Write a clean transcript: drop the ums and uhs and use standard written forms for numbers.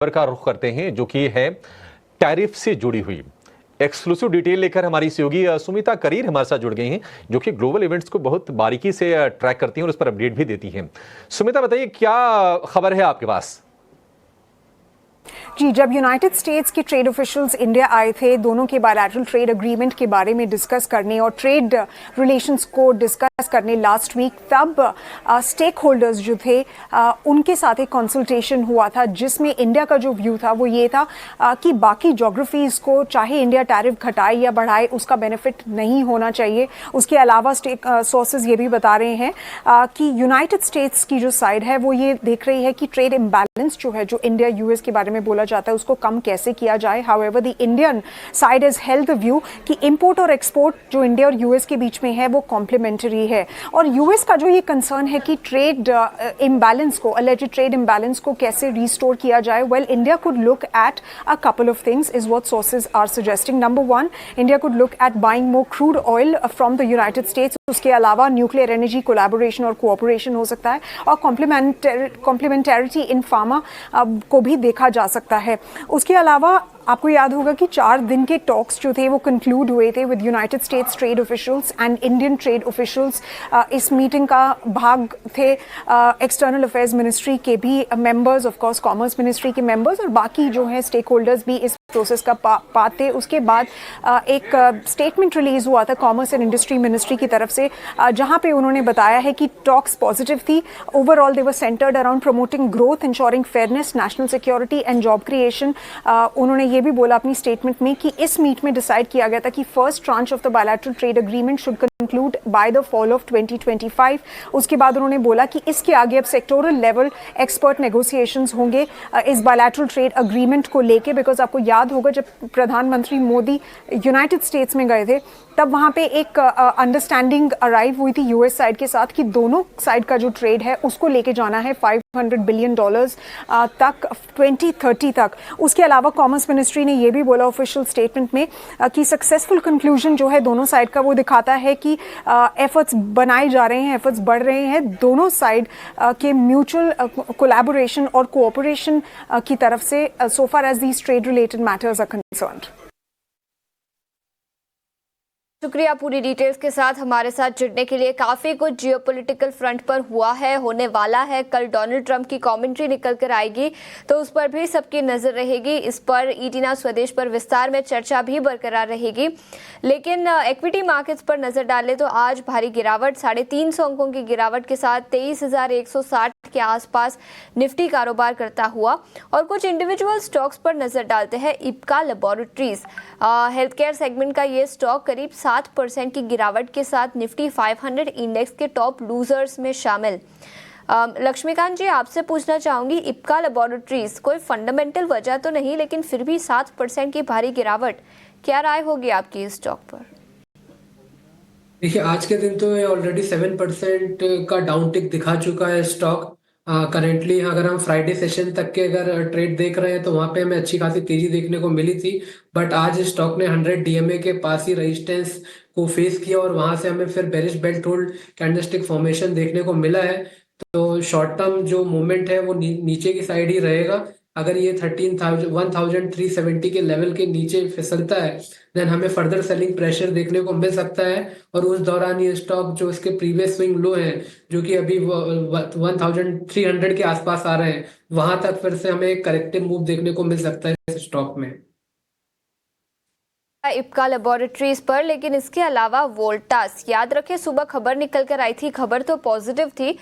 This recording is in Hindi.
खबर का रुख करते हैं जो कि है टैरिफ से जुड़ी हुई। एक्सक्लूसिव डिटेल लेकर हमारी सहयोगी सुमिता करीर हमारे साथ जुड़ गई हैं, जो कि ग्लोबल इवेंट्स को बहुत बारीकी से ट्रैक करती हैं और उस पर अपडेट भी देती हैं। सुमिता, बताइए क्या खबर है आपके पास? जी, जब यूनाइटेड स्टेट्स के ट्रेड ऑफिशियल्स इंडिया आए थे दोनों के बायलैटरल ट्रेड एग्रीमेंट के बारे में डिस्कस करने और ट्रेड रिलेशंस को डिस्कस करने लास्ट वीक, तब स्टेक होल्डर्स जो थे उनके साथ एक कंसल्टेशन हुआ था, जिसमें इंडिया का जो व्यू था वो ये था कि बाकी जोग्राफीज को चाहे इंडिया टैरिफ घटाए या बढ़ाए उसका बेनिफिट नहीं होना चाहिए। उसके अलावा स्टेक सोर्सेज ये भी बता रहे हैं कि यूनाइटेड स्टेट्स की जो साइड है वो ये देख रही है कि ट्रेड इम्बैलेंस जो है, जो इंडिया यूएस के बारे में बोला जाता है, उसको कम कैसे किया जाए। However the Indian side is held the view कि इंपोर्ट और एक्सपोर्ट जो इंडिया और यूएस के बीच में है वो कॉम्प्लीमेंटरी है। और यूएस का जो ये कंसर्न है कि ट्रेड इम्बैलेंस को, अलेज्ड ट्रेड इम्बैलेंस को कैसे रिस्टोर किया जाए, well India could look at a couple of things is what sources are suggesting. Number one, India could look at buying more crude oil from the United States. उसके अलावा न्यूक्लियर एनर्जी कोलैबोरेशन और कोऑपरेशन हो सकता है, और कॉम्प्लीमेंटरिटी इन फार्मा को भी देखा जा सकता है। उसके अलावा आपको याद होगा कि 4 दिन के टॉक्स जो थे वो कंक्लूड हुए थे with United states trade officials and Indian trade officials. इस मीटिंग का भाग थे एक्सटर्नल अफेयर्स मिनिस्ट्री के भी members, of course commerce ministry के मेंबर्स, और बाकी जो है स्टेक होल्डर्स भी इस प्रोसेस का पार्ट थे। उसके बाद एक स्टेटमेंट रिलीज हुआ था कॉमर्स एंड इंडस्ट्री मिनिस्ट्री की तरफ से, जहां पे उन्होंने बताया है कि टॉक्स पॉजिटिव थी। Overall they were centred around promoting growth, ensuring fairness, national security and job creation. उन्होंने ये भी बोला अपनी स्टेटमेंट में कि इस मीट में डिसाइड किया गया था कि first tranche of the bilateral trade agreement should conclude by the fall of 2025। उसके बाद उन्होंने बोला कि इसके आगे अब सेक्टोरल लेवल एक्सपर्ट नेगोशिएशंस होंगे इस बायलैटरल ट्रेड एग्रीमेंट को लेके। बिकॉज आपको याद होगा जब प्रधानमंत्री मोदी यूनाइटेड स्टेट्स में गए थे तब वहां पे एक अंडरस्टैंडिंग अराइव हुई थी यूएस साइड के साथ कि दोनों साइड का जो ट्रेड है उसको लेके जाना है $500 बिलियन तक 2030 तक। उसके अलावा कॉमर्स मिनिस्ट्री ने यह भी बोला ऑफिशियल स्टेटमेंट में कि सक्सेसफुल कंक्लूजन जो है दोनों साइड का वो दिखाता है कि एफर्ट्स बनाए जा रहे हैं, एफर्ट्स बढ़ रहे हैं दोनों साइड के म्यूचुअल कोलैबोरेशन और कोऑपरेशन की तरफ से so far as these trade related matters are concerned. शुक्रिया पूरी डिटेल्स के साथ हमारे साथ जुड़ने के लिए। काफ़ी कुछ जियोपॉलिटिकल फ्रंट पर हुआ है, होने वाला है। कल डोनाल्ड ट्रंप की कमेंट्री निकल कर आएगी तो उस पर भी सबकी नज़र रहेगी। इस पर ईटी नाउ स्वदेश पर विस्तार में चर्चा भी बरकरार रहेगी। लेकिन इक्विटी मार्केट्स पर नज़र डालें तो आज भारी गिरावट, 350 अंकों की गिरावट के साथ 23,160 के आसपास निफ्टी कारोबार करता हुआ। और कुछ इंडिविजुअल स्टॉक्स पर नज़र डालते हैं। Ipca laboratories health care segment का ये स्टॉक करीब 7% की गिरावट के साथ निफ्टी 500 इंडेक्स के टॉप लूजर्स में शामिल। लक्ष्मीकांत जी, आपसे पूछना चाहूंगी, इप्का लैबोरेटरीज कोई फंडामेंटल वजह तो नहीं, लेकिन फिर भी 7% की भारी गिरावट, क्या राय होगी आपकी इस स्टॉक पर? देखिए, आज के दिन तो ये ऑलरेडी 7% का डाउन टिक दिखा चुका है स्टॉक। करेंटली अगर हम फ्राइडे सेशन तक के अगर ट्रेड देख रहे हैं तो वहां पे हमें अच्छी खासी तेजी देखने को मिली थी, बट आज स्टॉक ने 100 डीएमए के पास ही रेजिस्टेंस को फेस किया और वहां से हमें फिर bearish belt hold candlestick formation देखने को मिला है। तो शॉर्ट टर्म जो मूवमेंट है वो नीचे की साइड ही रहेगा। अगर ये 13,370 के लेवल के नीचे फिसलता है देन हमें फर्दर सेलिंग प्रेशर देखने को मिल सकता है, और उस दौरान ये स्टॉक जो इसके प्रीवियस स्विंग लो है जो कि अभी 1,300 के आसपास आ रहे हैं, वहां तक फिर से हमें एक करेक्टिव मूव देखने को मिल सकता है इस स्टॉक में। इप्का लैबोरेटरीज पर, लेकिन इसके अलावा वोल्टास, याद रखें सुबह खबर निकल कर आई थी, खबर तो पॉजिटिव थी,